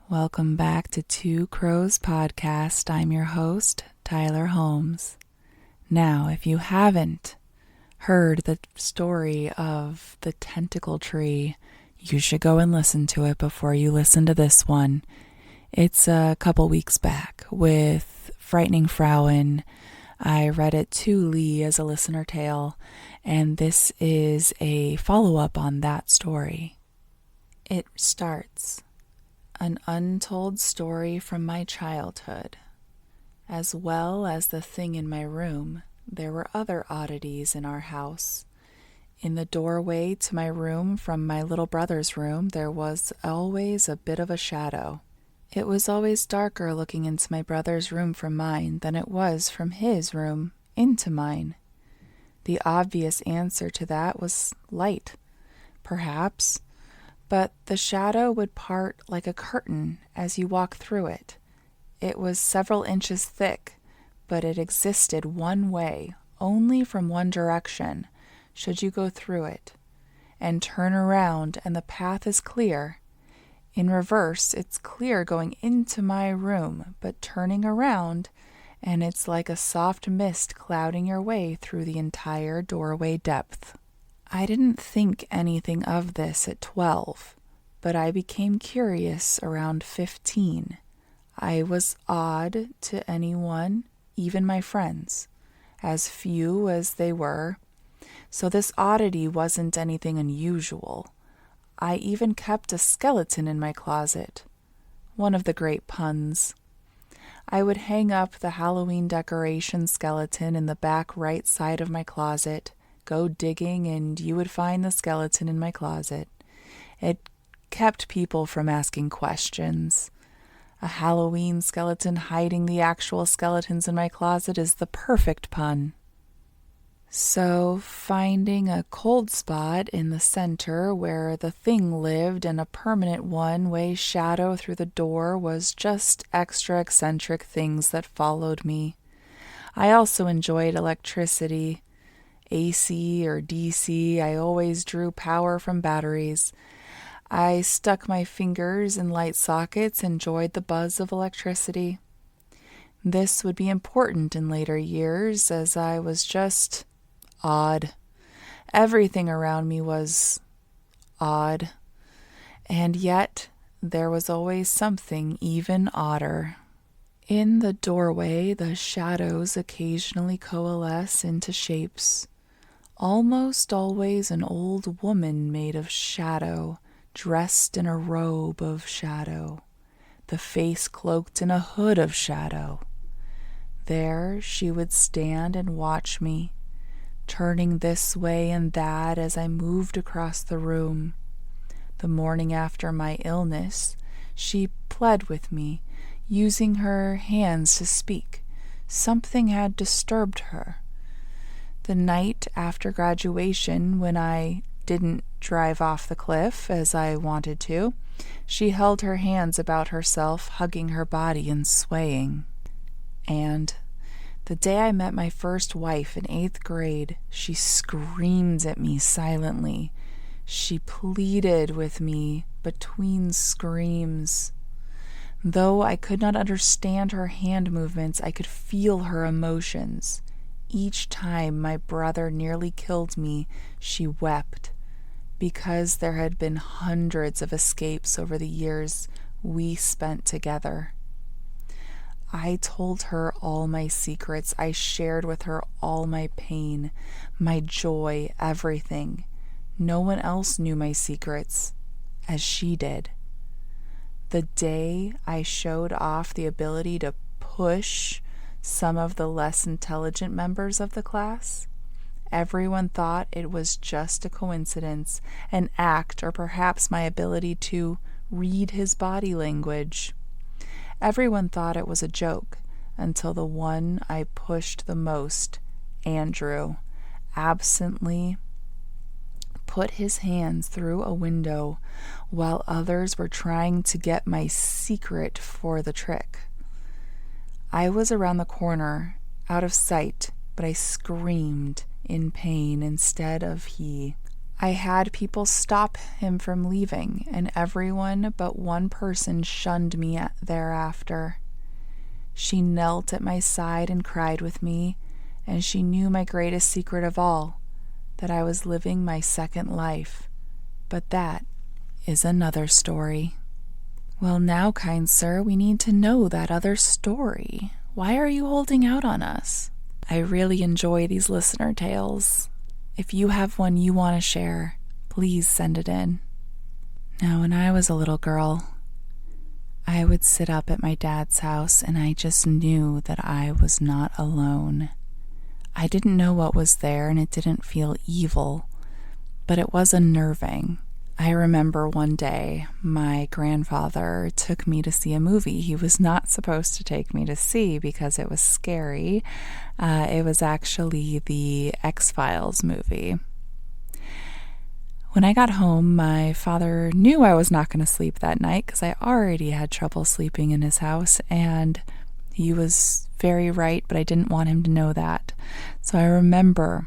Welcome back to Two Crows Podcast. I'm your host, Tyler Holmes. Now, if you haven't heard the story of the tentacle tree, you should go and listen to it before you listen to this one. It's a couple weeks back with Frightening Frauen. I read it to Lee as a listener tale, and this is a follow-up on that story. It starts, an untold story from my childhood. As well as the thing in my room, there were other oddities in our house. In the doorway to my room from my little brother's room, there was always a bit of a shadow. It was always darker looking into my brother's room from mine than it was from his room into mine. The obvious answer to that was light, perhaps, but the shadow would part like a curtain as you walk through it. It was several inches thick, but it existed one way, only from one direction, should you go through it, and turn around and the path is clear. In reverse, it's clear going into my room, but turning around, and it's like a soft mist clouding your way through the entire doorway depth. I didn't think anything of this at 12, but I became curious around 15. I was odd to anyone, even my friends, as few as they were, so this oddity wasn't anything unusual. I even kept a skeleton in my closet. One of the great puns. I would hang up the Halloween decoration skeleton in the back right side of my closet, go digging, and you would find the skeleton in my closet. It kept people from asking questions. A Halloween skeleton hiding the actual skeletons in my closet is the perfect pun. So, finding a cold spot in the center where the thing lived and a permanent one-way shadow through the door was just extra eccentric things that followed me. I also enjoyed electricity. AC or DC, I always drew power from batteries. I stuck my fingers in light sockets, enjoyed the buzz of electricity. This would be important in later years, as I was just odd. Everything around me was odd. And yet, there was always something even odder. In the doorway, the shadows occasionally coalesce into shapes. Almost always an old woman made of shadow, dressed in a robe of shadow, the face cloaked in a hood of shadow. There she would stand and watch me, turning this way and that as I moved across the room. The morning after my illness, she pled with me, using her hands to speak. Something had disturbed her. The night after graduation, when I didn't drive off the cliff as I wanted to, she held her hands about herself, hugging her body and swaying. And the day I met my first wife in 8th grade, she screamed at me silently. She pleaded with me between screams. Though I could not understand her hand movements, I could feel her emotions. Each time my brother nearly killed me, she wept, because there had been hundreds of escapes over the years we spent together. I told her all my secrets. I shared with her all my pain, my joy, everything. No one else knew my secrets, as she did. The day I showed off the ability to push some of the less intelligent members of the class, everyone thought it was just a coincidence, an act, or perhaps my ability to read his body language. Everyone thought it was a joke, until the one I pushed the most, Andrew, absently put his hands through a window while others were trying to get my secret for the trick. I was around the corner, out of sight, but I screamed in pain instead of he. I had people stop him from leaving, and everyone but one person shunned me thereafter. She knelt at my side and cried with me, and she knew my greatest secret of all, that I was living my second life. But that is another story. Well, now, kind sir, we need to know that other story. Why are you holding out on us? I really enjoy these listener tales. If you have one you want to share, please send it in. Now, when I was a little girl, I would sit up at my dad's house and I just knew that I was not alone. I didn't know what was there and it didn't feel evil, but it was unnerving. I remember one day my grandfather took me to see a movie he was not supposed to take me to see because it was scary. It was actually the X-Files movie. When I got home, my father knew I was not going to sleep that night because I already had trouble sleeping in his house, and he was very right, but I didn't want him to know that. So I remember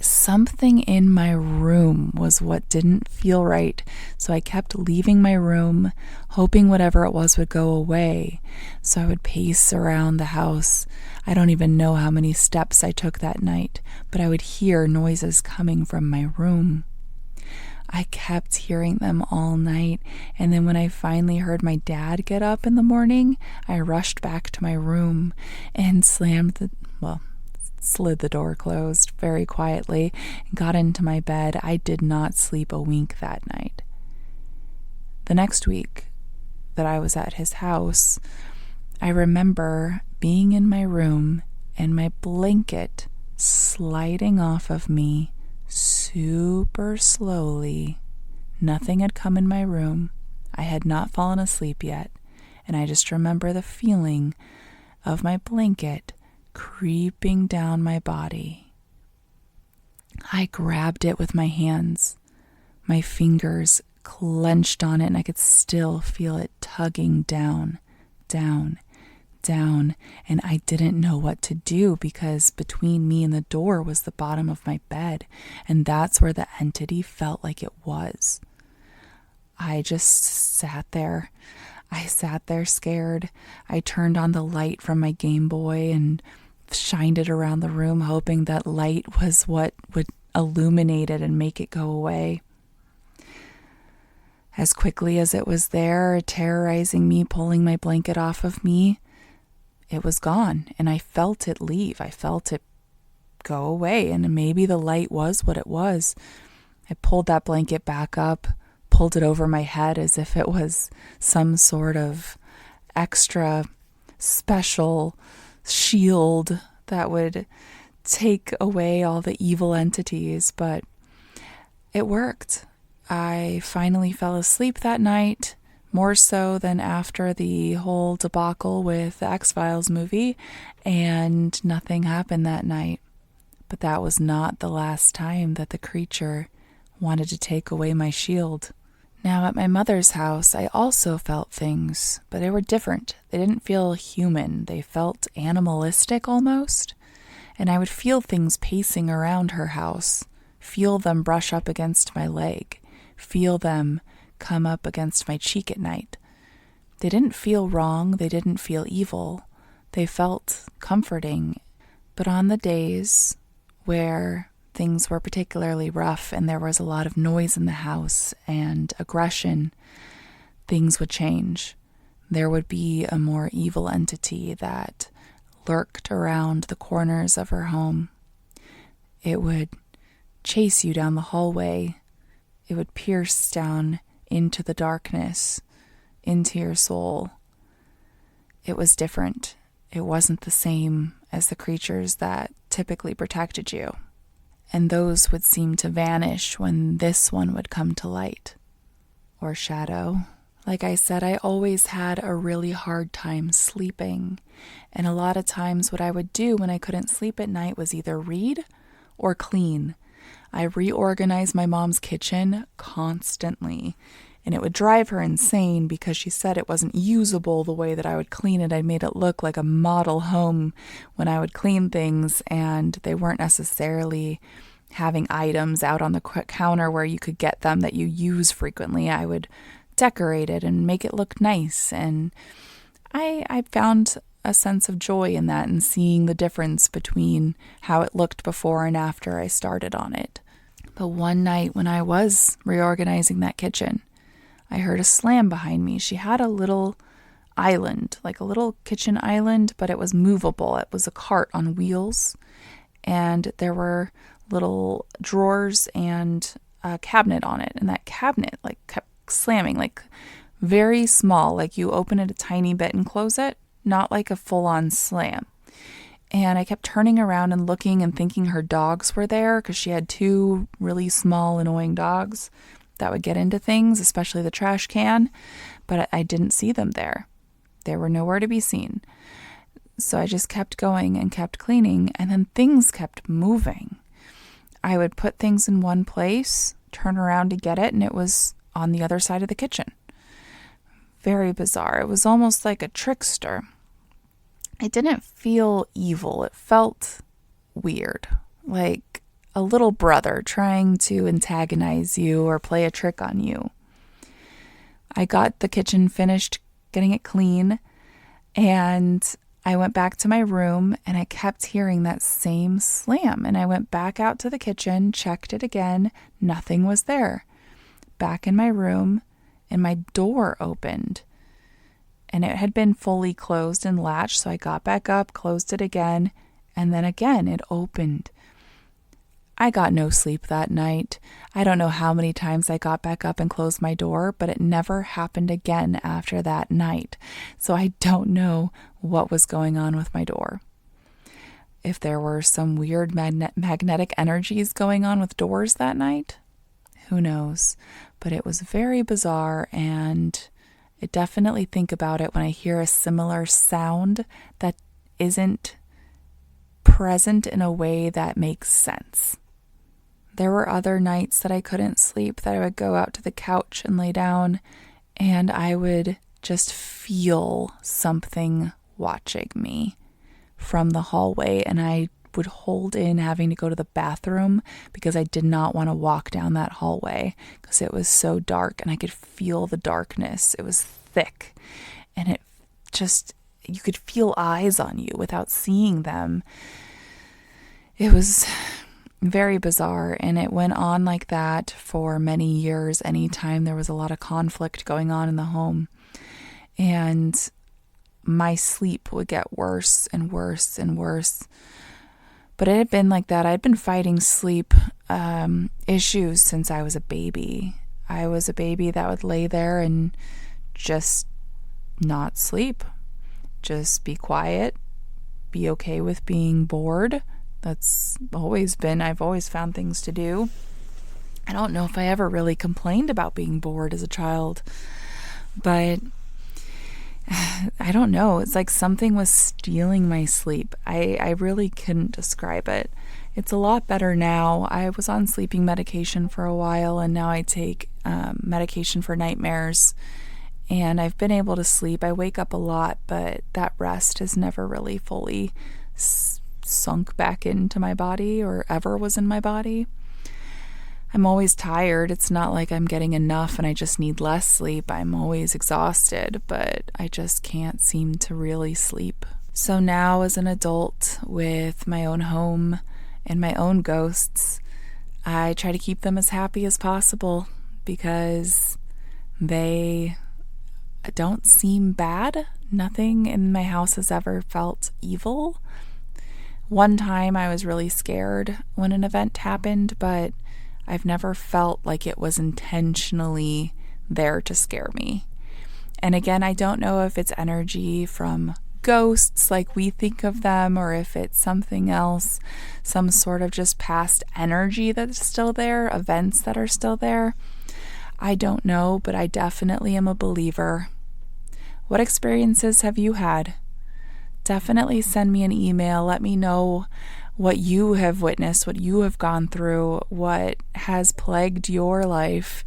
something in my room was what didn't feel right, so I kept leaving my room, hoping whatever it was would go away. So I would pace around the house. I don't even know how many steps I took that night, but I would hear noises coming from my room. I kept hearing them all night, and then when I finally heard my dad get up in the morning, I rushed back to my room and slid the door closed very quietly and got into my bed. I did not sleep a wink that night. The next week that I was at his house, I remember being in my room and my blanket sliding off of me super slowly. Nothing had come in my room. I had not fallen asleep yet, and I just remember the feeling of my blanket creeping down my body. I grabbed it with my hands. My fingers clenched on it, and I could still feel it tugging down, down, down, and I didn't know what to do because between me and the door was the bottom of my bed, and that's where the entity felt like it was. I just sat there. I sat there scared. I turned on the light from my Game Boy and shined it around the room, hoping that light was what would illuminate it and make it go away. As quickly as it was there, terrorizing me, pulling my blanket off of me, it was gone, and I felt it leave. I felt it go away, and maybe the light was what it was. I pulled that blanket back up, pulled it over my head as if it was some sort of extra special shield that would take away all the evil entities, but it worked. I finally fell asleep that night, more so than after the whole debacle with the X-Files movie, and nothing happened that night. But that was not the last time that the creature wanted to take away my shield. Now, at my mother's house, I also felt things, but they were different. They didn't feel human. They felt animalistic almost. And I would feel things pacing around her house, feel them brush up against my leg, feel them come up against my cheek at night. They didn't feel wrong. They didn't feel evil. They felt comforting. But on the days where things were particularly rough and there was a lot of noise in the house and aggression, things would change. There would be a more evil entity that lurked around the corners of her home. It would chase you down the hallway. It would pierce down into the darkness, into your soul. It was different. It wasn't the same as the creatures that typically protected you. And those would seem to vanish when this one would come to light. Or shadow. Like I said, I always had a really hard time sleeping. And a lot of times what I would do when I couldn't sleep at night was either read or clean. I reorganized my mom's kitchen constantly, and it would drive her insane because she said it wasn't usable the way that I would clean it. I made it look like a model home when I would clean things, and they weren't necessarily having items out on the counter where you could get them that you use frequently. I would decorate it and make it look nice. And I found a sense of joy in that and seeing the difference between how it looked before and after I started on it. But one night when I was reorganizing that kitchen, I heard a slam behind me. She had a little island, like a little kitchen island, but it was movable. It was a cart on wheels, and there were little drawers and a cabinet on it. And that cabinet like kept slamming, like very small, like you open it a tiny bit and close it, not like a full-on slam. And I kept turning around and looking and thinking her dogs were there because she had two really small, annoying dogs that would get into things, especially the trash can, but I didn't see them there. They were nowhere to be seen. So I just kept going and kept cleaning, and then things kept moving. I would put things in one place, turn around to get it, and it was on the other side of the kitchen. Very bizarre. It was almost like a trickster. It didn't feel evil. It felt weird, like a little brother trying to antagonize you or play a trick on you. I got the kitchen finished, getting it clean, and I went back to my room and I kept hearing that same slam. And I went back out to the kitchen, checked it again. Nothing was there. Back in my room, and my door opened. And it had been fully closed and latched, so I got back up, closed it again, and then again it opened. I got no sleep that night. I don't know how many times I got back up and closed my door, but it never happened again after that night. So I don't know what was going on with my door. If there were some weird magnetic energies going on with doors that night, who knows? But it was very bizarre, and I definitely think about it when I hear a similar sound that isn't present in a way that makes sense. There were other nights that I couldn't sleep, that I would go out to the couch and lay down, and I would just feel something watching me from the hallway, and I would hold in having to go to the bathroom because I did not want to walk down that hallway because it was so dark and I could feel the darkness. It was thick, and it just, you could feel eyes on you without seeing them. It was very bizarre, and it went on like that for many years anytime there was a lot of conflict going on in the home. And my sleep would get worse and worse and worse. But it had been like that. I'd been fighting sleep issues since I was a baby. I was a baby that would lay there and just not sleep. Just be quiet. Be okay with being bored. That's always been, I've always found things to do. I don't know if I ever really complained about being bored as a child, but I don't know. It's like something was stealing my sleep. I really couldn't describe it. It's a lot better now. I was on sleeping medication for a while, and now I take medication for nightmares, and I've been able to sleep. I wake up a lot, but that rest has never really fully sunk back into my body or ever was in my body. I'm always tired. It's not like I'm getting enough and I just need less sleep. I'm always exhausted, but I just can't seem to really sleep. So now as an adult with my own home and my own ghosts, I try to keep them as happy as possible because they don't seem bad. Nothing in my house has ever felt evil. One time I was really scared when an event happened, but I've never felt like it was intentionally there to scare me. And again, I don't know if it's energy from ghosts like we think of them, or if it's something else, some sort of just past energy that's still there, events that are still there. I don't know, but I definitely am a believer. What experiences have you had? Definitely send me an email. Let me know what you have witnessed, what you have gone through, what has plagued your life.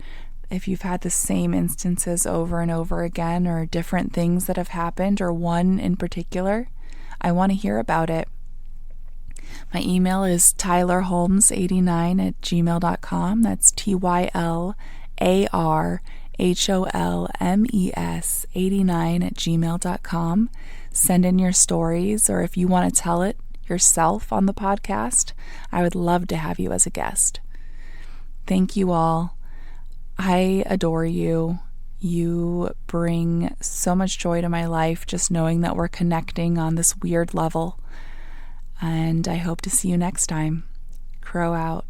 If you've had the same instances over and over again, or different things that have happened, or one in particular, I want to hear about it. My email is tylerholmes89@gmail.com. That's tylarholmes89@gmail.com. Send in your stories, or if you want to tell it yourself on the podcast, I would love to have you as a guest. Thank you all. I adore you. You bring so much joy to my life, just knowing that we're connecting on this weird level. And I hope to see you next time. Crow out.